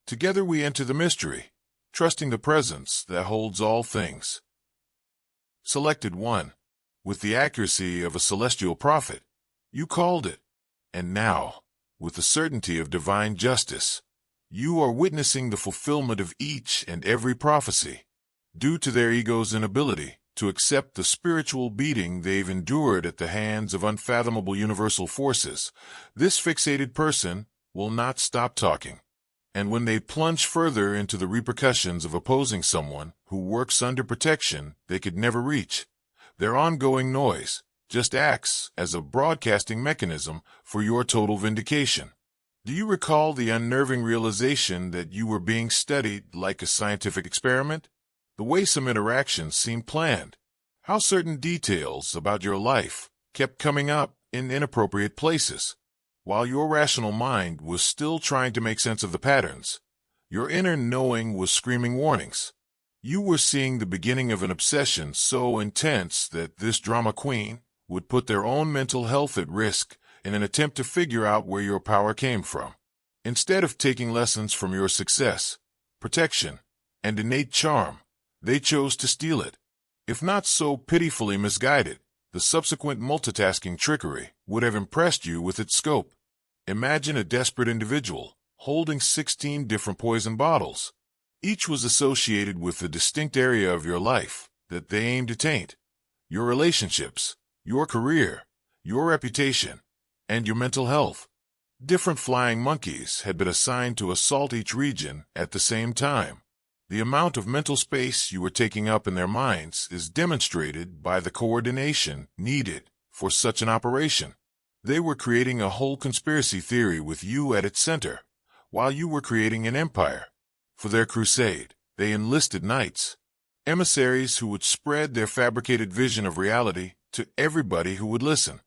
Together we enter the mystery, trusting the presence that holds all things. Selected 1. With the accuracy of a celestial prophet, you called it. And now, with the certainty of divine justice, you are witnessing the fulfillment of each and every prophecy. Due to their ego's inability to accept the spiritual beating they've endured at the hands of unfathomable universal forces, this fixated person will not stop talking. And when they plunge further into the repercussions of opposing someone who works under protection they could never reach, their ongoing noise just acts as a broadcasting mechanism for your total vindication. Do you recall the unnerving realization that you were being studied like a scientific experiment? The way some interactions seemed planned, how certain details about your life kept coming up in inappropriate places. While your rational mind was still trying to make sense of the patterns, your inner knowing was screaming warnings. You were seeing the beginning of an obsession so intense that this drama queen would put their own mental health at risk in an attempt to figure out where your power came from. Instead of taking lessons from your success, protection, and innate charm, they chose to steal it. If not so pitifully misguided, the subsequent multitasking trickery would have impressed you with its scope. Imagine a desperate individual holding 16 different poison bottles. Each was associated with a distinct area of your life that they aimed to taint: your relationships, your career, your reputation, and your mental health. Different flying monkeys had been assigned to assault each region at the same time. The amount of mental space you were taking up in their minds is demonstrated by the coordination needed for such an operation. They were creating a whole conspiracy theory with you at its center, while you were creating an empire. For their crusade, they enlisted knights, emissaries who would spread their fabricated vision of reality to everybody who would listen.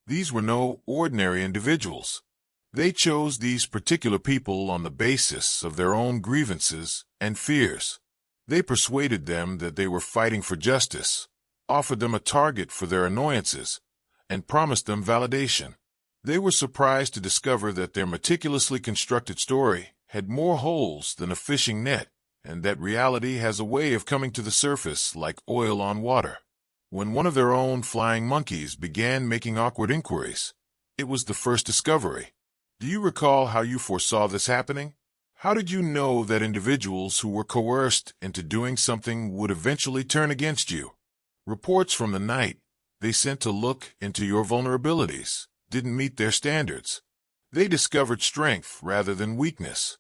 These were no ordinary individuals. They chose these particular people on the basis of their own grievances and fears. They persuaded them that they were fighting for justice, offered them a target for their annoyances, and promised them validation. They were surprised to discover that their meticulously constructed story had more holes than a fishing net, and that reality has a way of coming to the surface like oil on water. When one of their own flying monkeys began making awkward inquiries, it was the first discovery. Do you recall how you foresaw this happening? How did you know that individuals who were coerced into doing something would eventually turn against you? Reports from the night they sent to look into your vulnerabilities didn't meet their standards. They discovered strength rather than weakness.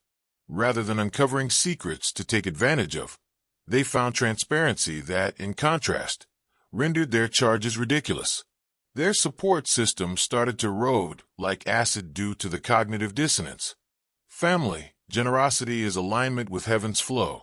Rather than uncovering secrets to take advantage of, they found transparency that, in contrast, rendered their charges ridiculous. Their support system started to erode like acid due to the cognitive dissonance. Family, generosity is alignment with heaven's flow,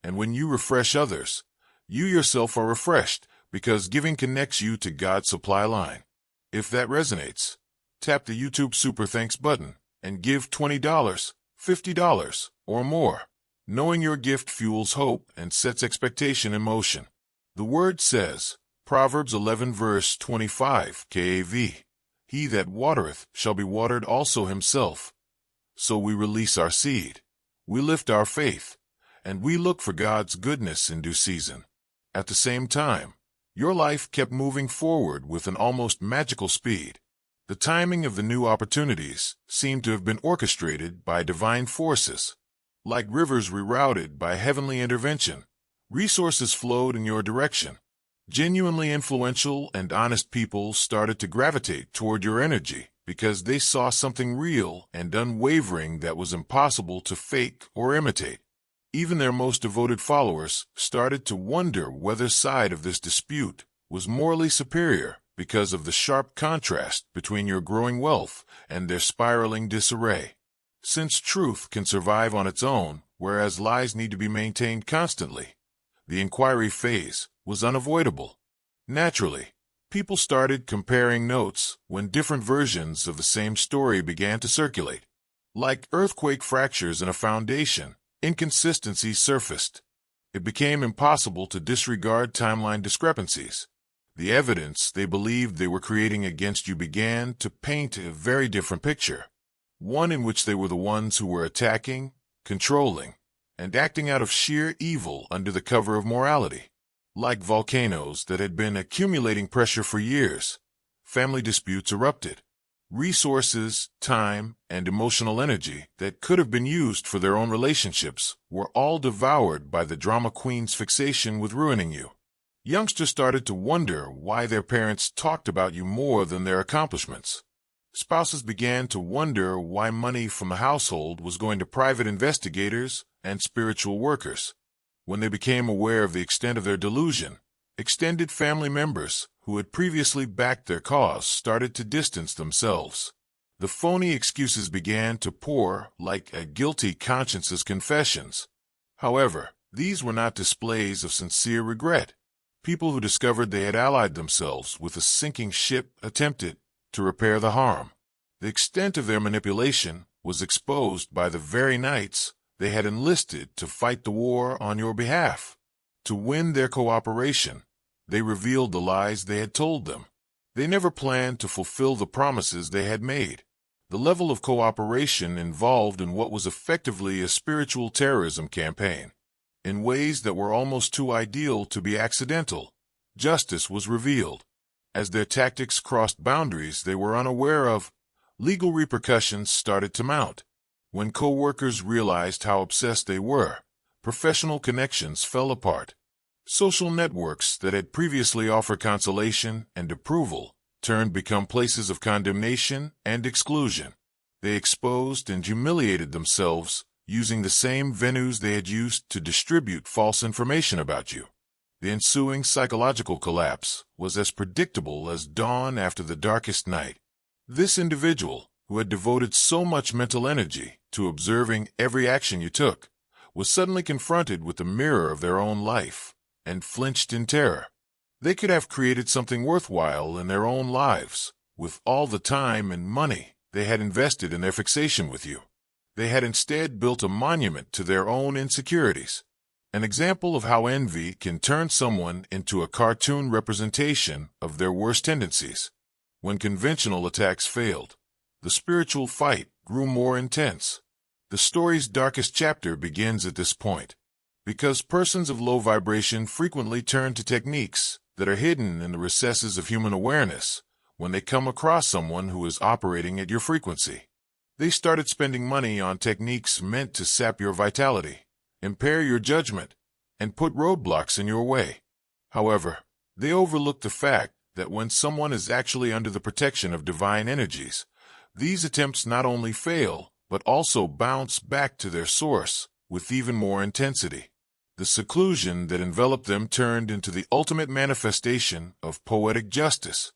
and when you refresh others, you yourself are refreshed because giving connects you to God's supply line. If that resonates, tap the YouTube Super Thanks button and give $20, $50, or more. Knowing your gift fuels hope and sets expectation in motion. The Word says, Proverbs 11 verse 25 KAV, He that watereth shall be watered also himself. So we release our seed, we lift our faith, and we look for God's goodness in due season. At the same time, your life kept moving forward with an almost magical speed. The timing of the new opportunities seemed to have been orchestrated by divine forces. Like rivers rerouted by heavenly intervention, resources flowed in your direction. Genuinely influential and honest people started to gravitate toward your energy because they saw something real and unwavering that was impossible to fake or imitate. Even their most devoted followers started to wonder whether side of this dispute was morally superior because of the sharp contrast between your growing wealth and their spiraling disarray. Since truth can survive on its own, whereas lies need to be maintained constantly, the inquiry phase was unavoidable. Naturally, people started comparing notes when different versions of the same story began to circulate. Like earthquake fractures in a foundation, inconsistencies surfaced. It became impossible to disregard timeline discrepancies. The evidence they believed they were creating against you began to paint a very different picture. One in which they were the ones who were attacking, controlling, and acting out of sheer evil under the cover of morality. Like volcanoes that had been accumulating pressure for years, family disputes erupted. Resources, time, and emotional energy that could have been used for their own relationships were all devoured by the drama queen's fixation with ruining you. Youngsters started to wonder why their parents talked about you more than their accomplishments. Spouses began to wonder why money from the household was going to private investigators and spiritual workers. When they became aware of the extent of their delusion, extended family members who had previously backed their cause started to distance themselves. The phony excuses began to pour like a guilty conscience's confessions. However, these were not displays of sincere regret. People who discovered they had allied themselves with a sinking ship attempted to repair the harm. The extent of their manipulation was exposed by the very knights they had enlisted to fight the war on your behalf. To win their cooperation, they revealed the lies they had told them. They never planned to fulfill the promises they had made. The level of cooperation involved in what was effectively a spiritual terrorism campaign. In ways that were almost too ideal to be accidental, justice was revealed. As their tactics crossed boundaries they were unaware of, legal repercussions started to mount. When co-workers realized how obsessed they were, professional connections fell apart. Social networks that had previously offered consolation and approval turned become places of condemnation and exclusion. They exposed and humiliated themselves using the same venues they had used to distribute false information about you. The ensuing psychological collapse was as predictable as dawn after the darkest night. This individual, who had devoted so much mental energy to observing every action you took, was suddenly confronted with the mirror of their own life and flinched in terror. They could have created something worthwhile in their own lives with all the time and money they had invested in their fixation with you. They had instead built a monument to their own insecurities. An example of how envy can turn someone into a cartoon representation of their worst tendencies. When conventional attacks failed, the spiritual fight grew more intense. The story's darkest chapter begins at this point, because persons of low vibration frequently turn to techniques that are hidden in the recesses of human awareness when they come across someone who is operating at your frequency. They started spending money on techniques meant to sap your vitality, impair your judgment, and put roadblocks in your way. However, they overlooked the fact that when someone is actually under the protection of divine energies, these attempts not only fail, but also bounce back to their source with even more intensity. The seclusion that enveloped them turned into the ultimate manifestation of poetic justice.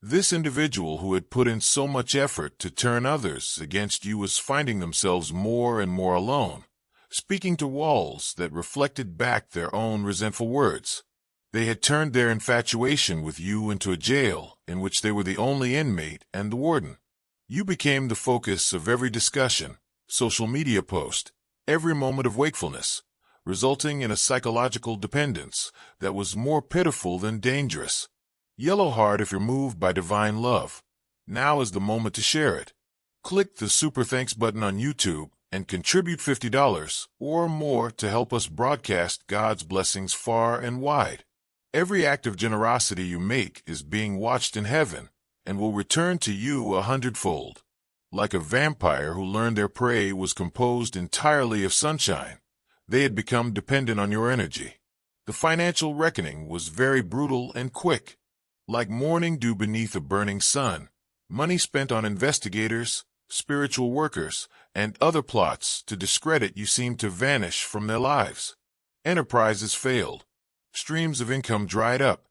This individual who had put in so much effort to turn others against you was finding themselves more and more alone, speaking to walls that reflected back their own resentful words. They had turned their infatuation with you into a jail in which they were the only inmate and the warden. You became the focus of every discussion, social media post, every moment of wakefulness, resulting in a psychological dependence that was more pitiful than dangerous. Yellow heart if you're moved by divine love. Now is the moment to share it. Click the Super Thanks button on YouTube and contribute $50 or more to help us broadcast God's blessings far and wide. Every act of generosity you make is being watched in heaven and will return to you 100-fold. Like a vampire who learned their prey was composed entirely of sunshine, they had become dependent on your energy. The financial reckoning was very brutal and quick. Like morning dew beneath a burning sun, money spent on investigators, spiritual workers, and other plots to discredit you seemed to vanish from their lives. Enterprises failed. Streams of income dried up.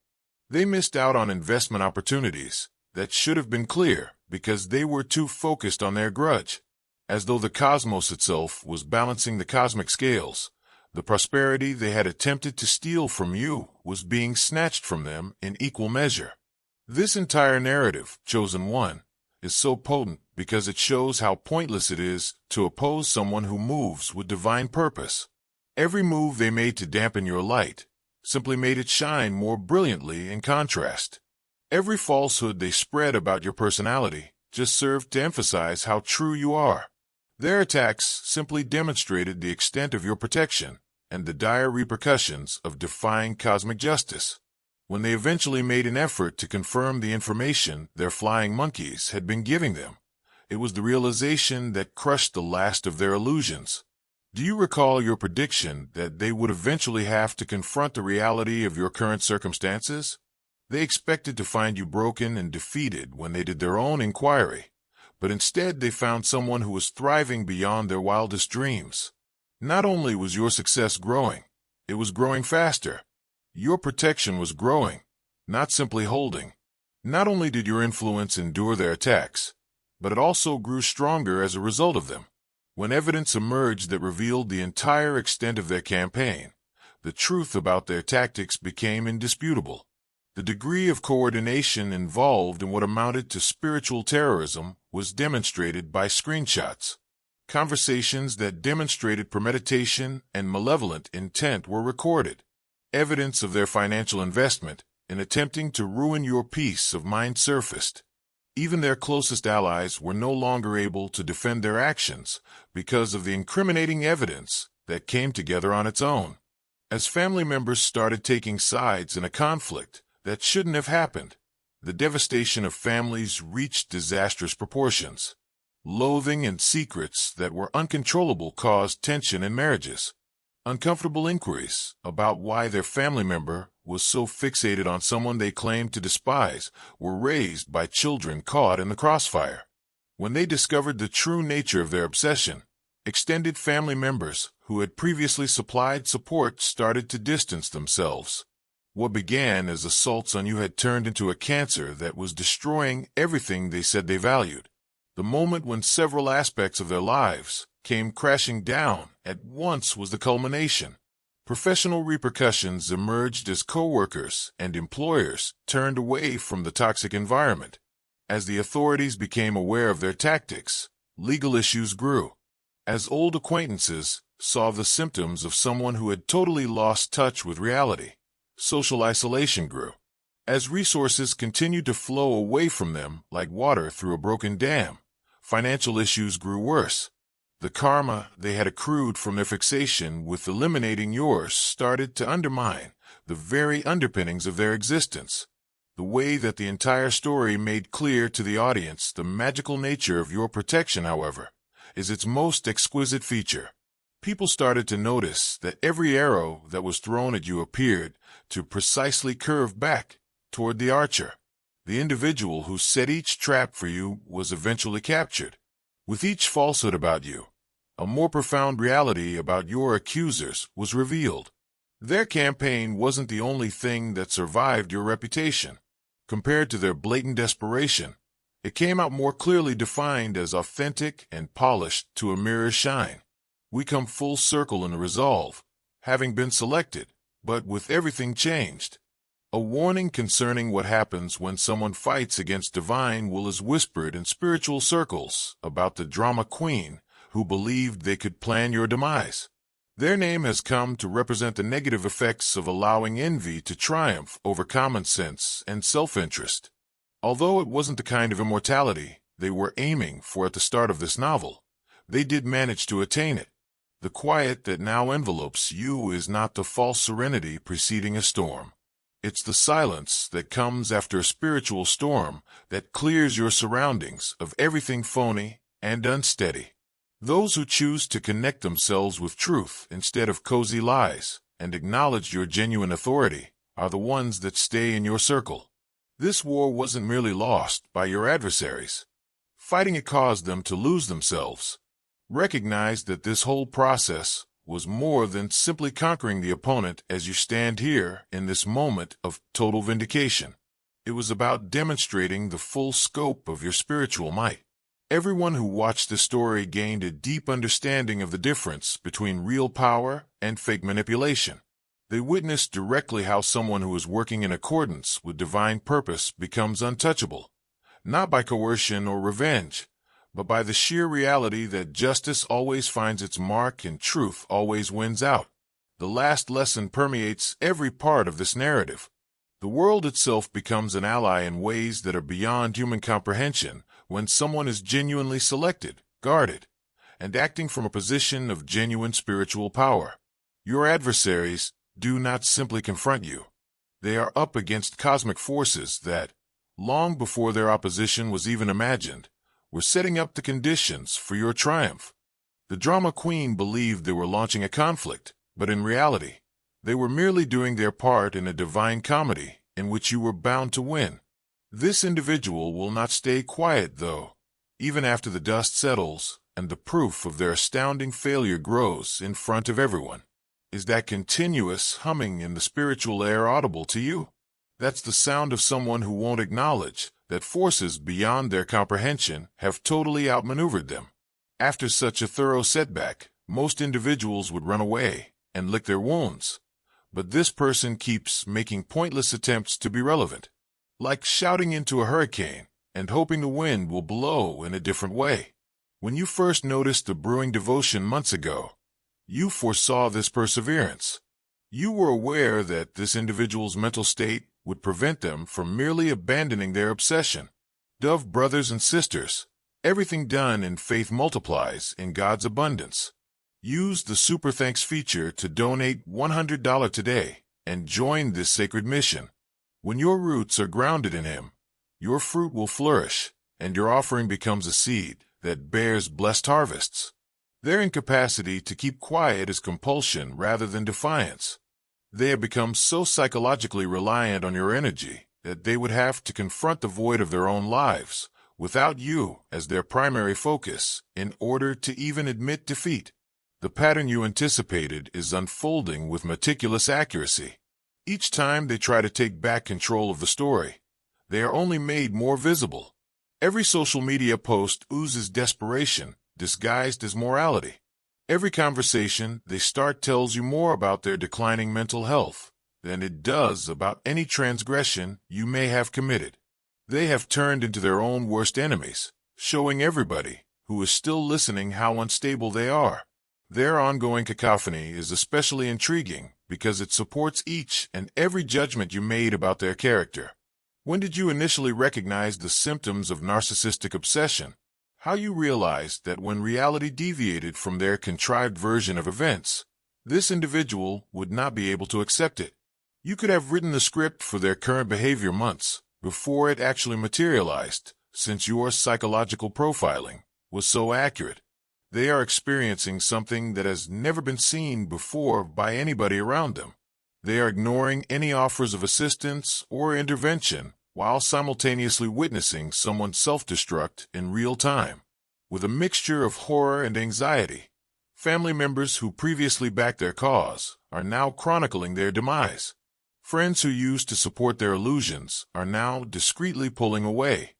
They missed out on investment opportunities that should have been clear because they were too focused on their grudge. As though the cosmos itself was balancing the cosmic scales, the prosperity they had attempted to steal from you was being snatched from them in equal measure. This entire narrative, Chosen One, is so potent because it shows how pointless it is to oppose someone who moves with divine purpose. Every move they made to dampen your light simply made it shine more brilliantly in contrast. Every falsehood they spread about your personality just served to emphasize how true you are. Their attacks simply demonstrated the extent of your protection and the dire repercussions of defying cosmic justice. When they eventually made an effort to confirm the information their flying monkeys had been giving them, it was the realization that crushed the last of their illusions. Do you recall your prediction that they would eventually have to confront the reality of your current circumstances? They expected to find you broken and defeated when they did their own inquiry, but instead they found someone who was thriving beyond their wildest dreams. Not only was your success growing, it was growing faster. Your protection was growing, not simply holding. Not only did your influence endure their attacks, but it also grew stronger as a result of them. When evidence emerged that revealed the entire extent of their campaign, the truth about their tactics became indisputable. The degree of coordination involved in what amounted to spiritual terrorism was demonstrated by screenshots. Conversations that demonstrated premeditation and malevolent intent were recorded. Evidence of their financial investment in attempting to ruin your peace of mind surfaced. Even their closest allies were no longer able to defend their actions because of the incriminating evidence that came together on its own. As family members started taking sides in a conflict that shouldn't have happened, the devastation of families reached disastrous proportions. Loathing and secrets that were uncontrollable caused tension in marriages. Uncomfortable inquiries about why their family member was so fixated on someone they claimed to despise were raised by children caught in the crossfire. When they discovered the true nature of their obsession, extended family members who had previously supplied support started to distance themselves. What began as assaults on you had turned into a cancer that was destroying everything they said they valued. The moment when several aspects of their lives came crashing down at once was the culmination. Professional repercussions emerged as coworkers and employers turned away from the toxic environment. As the authorities became aware of their tactics, legal issues grew. As old acquaintances saw the symptoms of someone who had totally lost touch with reality, social isolation grew. As resources continued to flow away from them like water through a broken dam, financial issues grew worse. The karma they had accrued from their fixation with eliminating yours started to undermine the very underpinnings of their existence. The way that the entire story made clear to the audience the magical nature of your protection, however, is its most exquisite feature. People started to notice that every arrow that was thrown at you appeared to precisely curve back toward the archer. The individual who set each trap for you was eventually captured. With each falsehood about you, a more profound reality about your accusers was revealed. Their campaign wasn't the only thing that survived your reputation. Compared to their blatant desperation, it came out more clearly defined as authentic and polished to a mirror's shine. We come full circle in the resolve, having been selected, but with everything changed. A warning concerning what happens when someone fights against divine will is whispered in spiritual circles about the drama queen who believed they could plan your demise. Their name has come to represent the negative effects of allowing envy to triumph over common sense and self-interest. Although it wasn't the kind of immortality they were aiming for at the start of this novel, they did manage to attain it. The quiet that now envelopes you is not the false serenity preceding a storm. It's the silence that comes after a spiritual storm that clears your surroundings of everything phony and unsteady. Those who choose to connect themselves with truth instead of cozy lies and acknowledge your genuine authority are the ones that stay in your circle. This war wasn't merely lost by your adversaries. Fighting it caused them to lose themselves. Recognize that this whole process was more than simply conquering the opponent as you stand here in this moment of total vindication. It was about demonstrating the full scope of your spiritual might. Everyone who watched the story gained a deep understanding of the difference between real power and fake manipulation. They witnessed directly how someone who is working in accordance with divine purpose becomes untouchable, not by coercion or revenge, but by the sheer reality that justice always finds its mark and truth always wins out. The last lesson permeates every part of this narrative. The world itself becomes an ally in ways that are beyond human comprehension when someone is genuinely selected, guarded, and acting from a position of genuine spiritual power. Your adversaries do not simply confront you. They are up against cosmic forces that, long before their opposition was even imagined, were setting up the conditions for your triumph. The drama queen believed they were launching a conflict, but in reality, they were merely doing their part in a divine comedy in which you were bound to win. This individual will not stay quiet, though, even after the dust settles and the proof of their astounding failure grows in front of everyone. Is that continuous humming in the spiritual air audible to you? That's the sound of someone who won't acknowledge that forces beyond their comprehension have totally outmaneuvered them. After such a thorough setback, most individuals would run away and lick their wounds. But this person keeps making pointless attempts to be relevant, like shouting into a hurricane and hoping the wind will blow in a different way. When you first noticed the brewing devotion months ago, you foresaw this perseverance. You were aware that this individual's mental state would prevent them from merely abandoning their obsession. Dove brothers and sisters, everything done in faith multiplies in God's abundance. Use the Super Thanks feature to donate $100 today and join this sacred mission. When your roots are grounded in Him, your fruit will flourish, and your offering becomes a seed that bears blessed harvests. Their incapacity to keep quiet is compulsion rather than defiance. They have become so psychologically reliant on your energy that they would have to confront the void of their own lives without you as their primary focus in order to even admit defeat. The pattern you anticipated is unfolding with meticulous accuracy. Each time they try to take back control of the story, they are only made more visible. Every social media post oozes desperation, disguised as morality. Every conversation they start tells you more about their declining mental health than it does about any transgression you may have committed. They have turned into their own worst enemies, showing everybody who is still listening how unstable they are. Their ongoing cacophony is especially intriguing because it supports each and every judgment you made about their character. When did you initially recognize the symptoms of narcissistic obsession? How you realized that when reality deviated from their contrived version of events, this individual would not be able to accept it. You could have written the script for their current behavior months before it actually materialized, since your psychological profiling was so accurate. They are experiencing something that has never been seen before by anybody around them. They are ignoring any offers of assistance or intervention while simultaneously witnessing someone self-destruct in real time. With a mixture of horror and anxiety, family members who previously backed their cause are now chronicling their demise. Friends who used to support their illusions are now discreetly pulling away,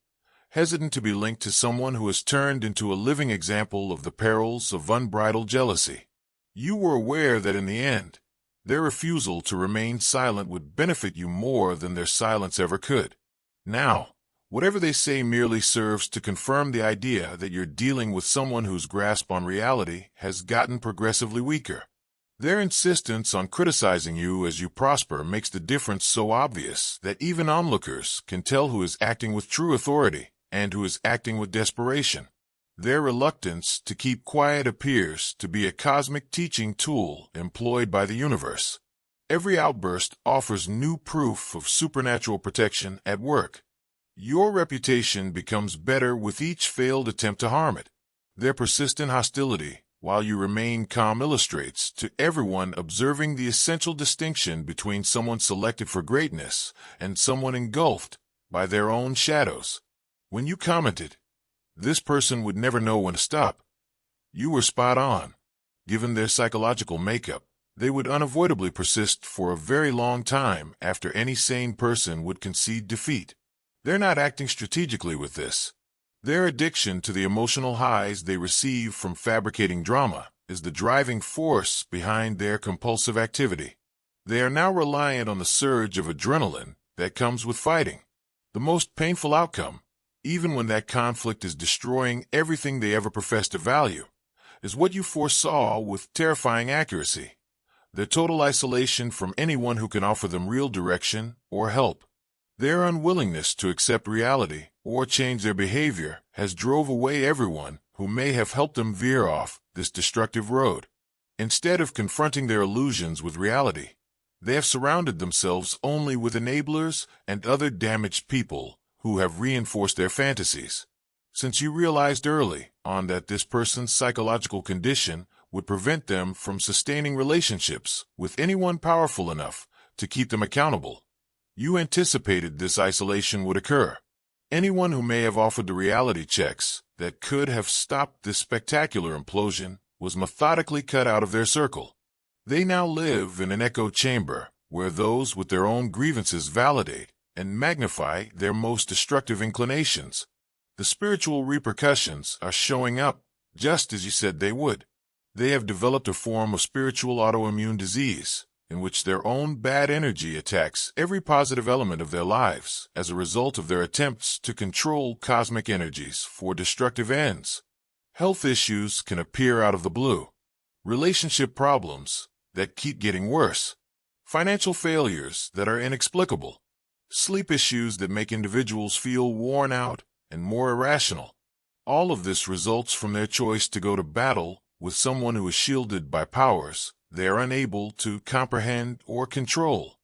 hesitant to be linked to someone who has turned into a living example of the perils of unbridled jealousy. You were aware that in the end, their refusal to remain silent would benefit you more than their silence ever could. Now, whatever they say merely serves to confirm the idea that you're dealing with someone whose grasp on reality has gotten progressively weaker. Their insistence on criticizing you as you prosper makes the difference so obvious that even onlookers can tell who is acting with true authority and who is acting with desperation. Their reluctance to keep quiet appears to be a cosmic teaching tool employed by the universe. Every outburst offers new proof of supernatural protection at work. Your reputation becomes better with each failed attempt to harm it. Their persistent hostility, while you remain calm, illustrates to everyone observing the essential distinction between someone selected for greatness and someone engulfed by their own shadows. When you commented, "This person would never know when to stop," you were spot on. Given their psychological makeup, they would unavoidably persist for a very long time after any sane person would concede defeat. They're not acting strategically with this. Their addiction to the emotional highs they receive from fabricating drama is the driving force behind their compulsive activity. They are now reliant on the surge of adrenaline that comes with fighting. The most painful outcome, even when that conflict is destroying everything they ever professed to value, is what you foresaw with terrifying accuracy: their total isolation from anyone who can offer them real direction or help. Their unwillingness to accept reality or change their behavior has drove away everyone who may have helped them veer off this destructive road. Instead of confronting their illusions with reality, they have surrounded themselves only with enablers and other damaged people who have reinforced their fantasies. Since you realized early on that this person's psychological condition would prevent them from sustaining relationships with anyone powerful enough to keep them accountable, you anticipated this isolation would occur. Anyone who may have offered the reality checks that could have stopped this spectacular implosion was methodically cut out of their circle. They now live in an echo chamber where those with their own grievances validate and magnify their most destructive inclinations. The spiritual repercussions are showing up just as you said they would. They have developed a form of spiritual autoimmune disease in which their own bad energy attacks every positive element of their lives as a result of their attempts to control cosmic energies for destructive ends. Health issues can appear out of the blue. Relationship problems that keep getting worse. Financial failures that are inexplicable. Sleep issues that make individuals feel worn out and more irrational. All of this results from their choice to go to battle with someone who is shielded by powers they are unable to comprehend or control.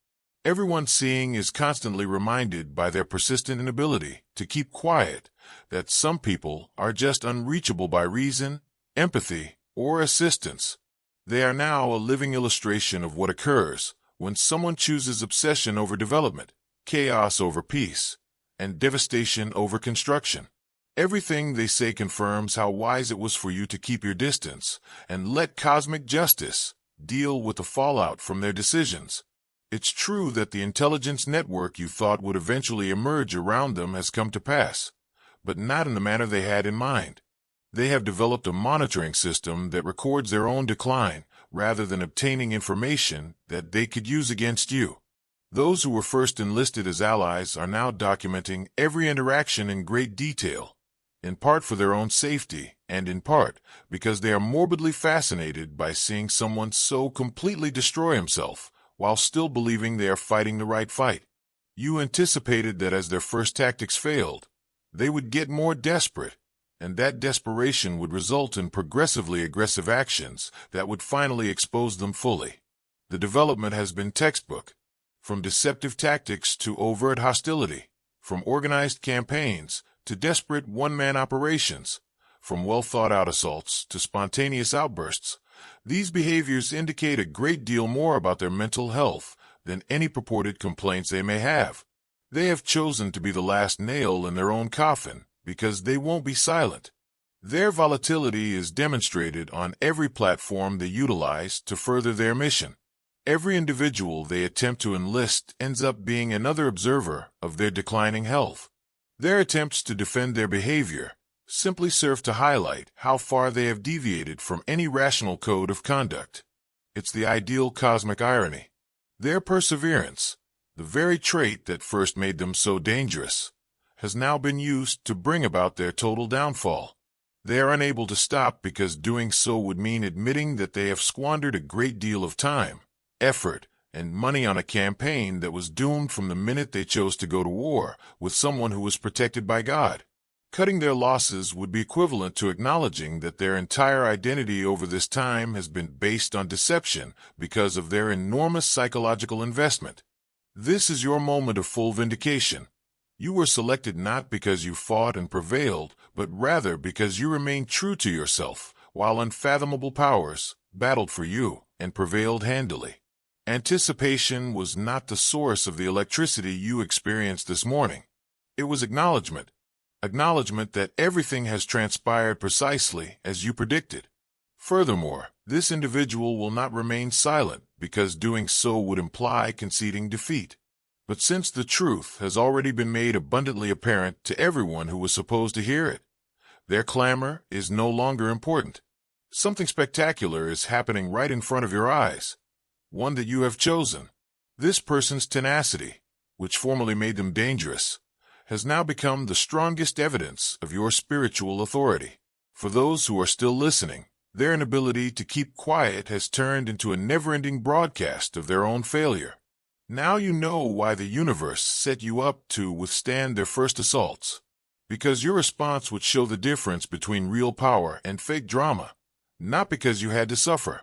Everyone seeing is constantly reminded by their persistent inability to keep quiet that some people are just unreachable by reason, empathy, or assistance. They are now a living illustration of what occurs when someone chooses obsession over development, chaos over peace, and devastation over construction. Everything they say confirms how wise it was for you to keep your distance and let cosmic justice deal with the fallout from their decisions. It's true that the intelligence network you thought would eventually emerge around them has come to pass, but not in the manner they had in mind. They have developed a monitoring system that records their own decline rather than obtaining information that they could use against you. Those who were first enlisted as allies are now documenting every interaction in great detail, in part for their own safety, and in part because they are morbidly fascinated by seeing someone so completely destroy himself while still believing they are fighting the right fight. You anticipated that as their first tactics failed, they would get more desperate, and that desperation would result in progressively aggressive actions that would finally expose them fully. The development has been textbook, from deceptive tactics to overt hostility, from organized campaigns to desperate one-man operations, from well-thought-out assaults to spontaneous outbursts. These behaviors indicate a great deal more about their mental health than any purported complaints they may have. They have chosen to be the last nail in their own coffin because they won't be silent. Their volatility is demonstrated on every platform they utilize to further their mission. Every individual they attempt to enlist ends up being another observer of their declining health. Their attempts to defend their behavior simply serve to highlight how far they have deviated from any rational code of conduct. It's the ideal cosmic irony. Their perseverance, the very trait that first made them so dangerous, has now been used to bring about their total downfall. They are unable to stop because doing so would mean admitting that they have squandered a great deal of time, effort, and money on a campaign that was doomed from the minute they chose to go to war with someone who was protected by God. Cutting their losses would be equivalent to acknowledging that their entire identity over this time has been based on deception because of their enormous psychological investment. This is your moment of full vindication. You were selected not because you fought and prevailed, but rather because you remained true to yourself, while unfathomable powers battled for you and prevailed handily. Anticipation was not the source of the electricity you experienced this morning. It was acknowledgement that everything has transpired precisely as you predicted. Furthermore, this individual will not remain silent because doing so would imply conceding defeat. But since the truth has already been made abundantly apparent to everyone who was supposed to hear it, their clamor is no longer important. Something spectacular is happening right in front of your eyes, one that you have chosen. This person's tenacity, which formerly made them dangerous, has now become the strongest evidence of your spiritual authority. For those who are still listening, their inability to keep quiet has turned into a never-ending broadcast of their own failure. Now you know why the universe set you up to withstand their first assaults. because your response would show the difference between real power and fake drama, not because you had to suffer.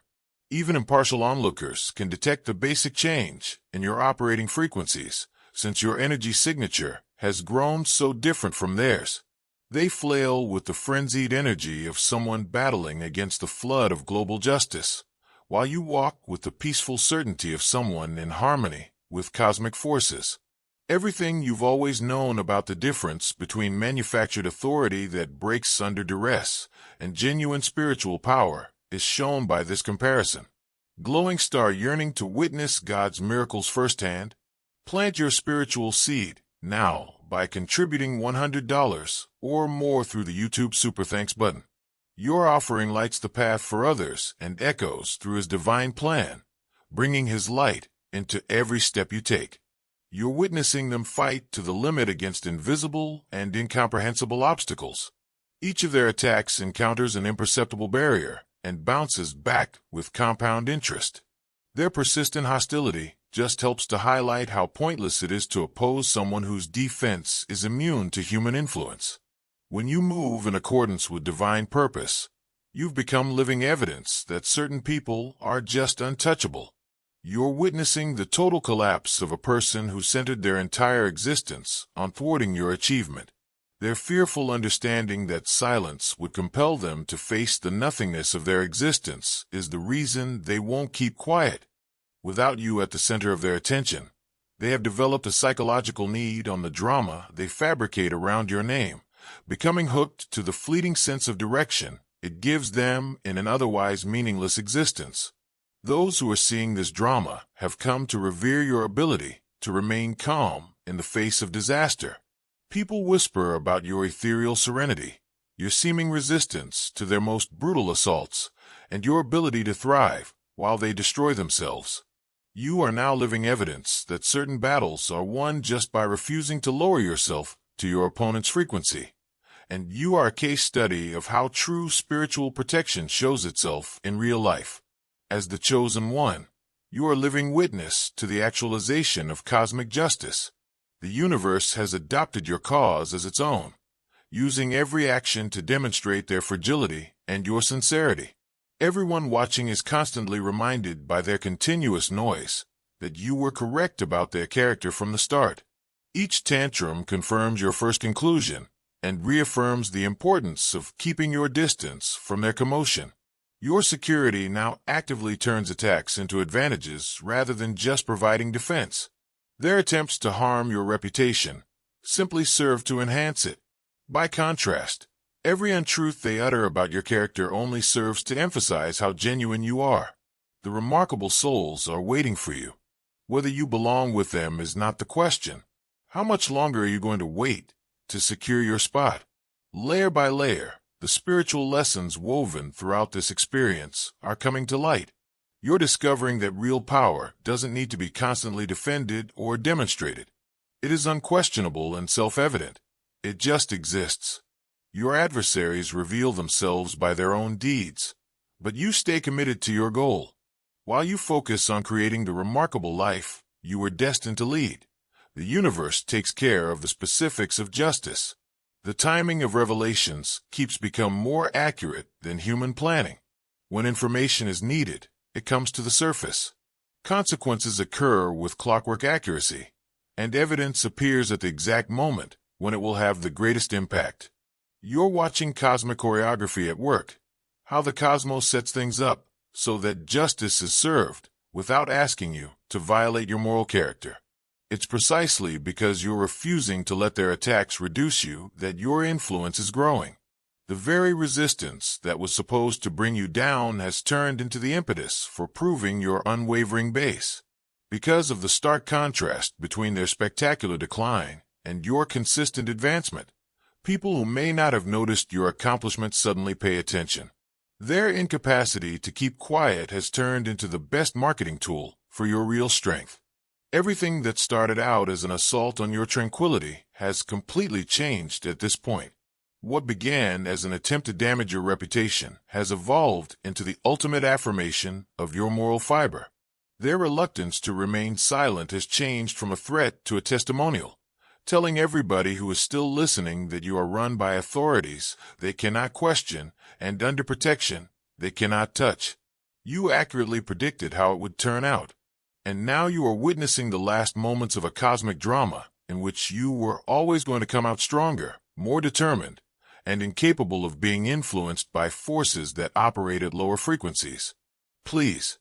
Even impartial onlookers can detect the basic change in your operating frequencies, since your energy signature has grown so different from theirs. They flail with the frenzied energy of someone battling against the flood of global justice, while you walk with the peaceful certainty of someone in harmony with cosmic forces. Everything you've always known about the difference between manufactured authority that breaks under duress and genuine spiritual power is shown by this comparison. Glowing star yearning to witness God's miracles firsthand? Plant your spiritual seed now by contributing $100 or more through the YouTube Super Thanks button. Your offering lights the path for others and echoes through His divine plan, bringing His light into every step you take. You're witnessing them fight to the limit against invisible and incomprehensible obstacles. Each of their attacks encounters an imperceptible barrier and bounces back with compound interest. Their persistent hostility just helps to highlight how pointless it is to oppose someone whose defense is immune to human influence. When you move in accordance with divine purpose, you've become living evidence that certain people are just untouchable. You're witnessing the total collapse of a person who centered their entire existence on thwarting your achievement. Their fearful understanding that silence would compel them to face the nothingness of their existence is the reason they won't keep quiet. Without you at the center of their attention, they have developed a psychological need on the drama they fabricate around your name, becoming hooked to the fleeting sense of direction it gives them in an otherwise meaningless existence. Those who are seeing this drama have come to revere your ability to remain calm in the face of disaster. People whisper about your ethereal serenity, your seeming resistance to their most brutal assaults, and your ability to thrive while they destroy themselves. You are now living evidence that certain battles are won just by refusing to lower yourself to your opponent's frequency. And you are a case study of how true spiritual protection shows itself in real life. As the chosen one, you are living witness to the actualization of cosmic justice. The universe has adopted your cause as its own, using every action to demonstrate their fragility and your sincerity. Everyone watching is constantly reminded by their continuous noise that you were correct about their character from the start. Each tantrum confirms your first conclusion and reaffirms the importance of keeping your distance from their commotion. Your security now actively turns attacks into advantages rather than just providing defense. Their attempts to harm your reputation simply serve to enhance it. By contrast, every untruth they utter about your character only serves to emphasize how genuine you are. The remarkable souls are waiting for you. Whether you belong with them is not the question. How much longer are you going to wait to secure your spot? Layer by layer, the spiritual lessons woven throughout this experience are coming to light. You're discovering that real power doesn't need to be constantly defended or demonstrated. It is unquestionable and self-evident. It just exists. Your adversaries reveal themselves by their own deeds, but you stay committed to your goal. While you focus on creating the remarkable life you were destined to lead, the universe takes care of the specifics of justice. The timing of revelations keeps becoming more accurate than human planning. When information is needed, it comes to the surface. Consequences occur with clockwork accuracy, and evidence appears at the exact moment when it will have the greatest impact. You're watching cosmic choreography at work, how the cosmos sets things up so that justice is served without asking you to violate your moral character. It's precisely because you're refusing to let their attacks reduce you that your influence is growing. The very resistance that was supposed to bring you down has turned into the impetus for proving your unwavering base. Because of the stark contrast between their spectacular decline and your consistent advancement, people who may not have noticed your accomplishments suddenly pay attention. Their incapacity to keep quiet has turned into the best marketing tool for your real strength. Everything that started out as an assault on your tranquility has completely changed at this point. What began as an attempt to damage your reputation has evolved into the ultimate affirmation of your moral fiber. Their reluctance to remain silent has changed from a threat to a testimonial, telling everybody who is still listening that you are run by authorities they cannot question and under protection they cannot touch. You accurately predicted how it would turn out, and now you are witnessing the last moments of a cosmic drama in which you were always going to come out stronger, more determined, and incapable of being influenced by forces that operate at lower frequencies. Please,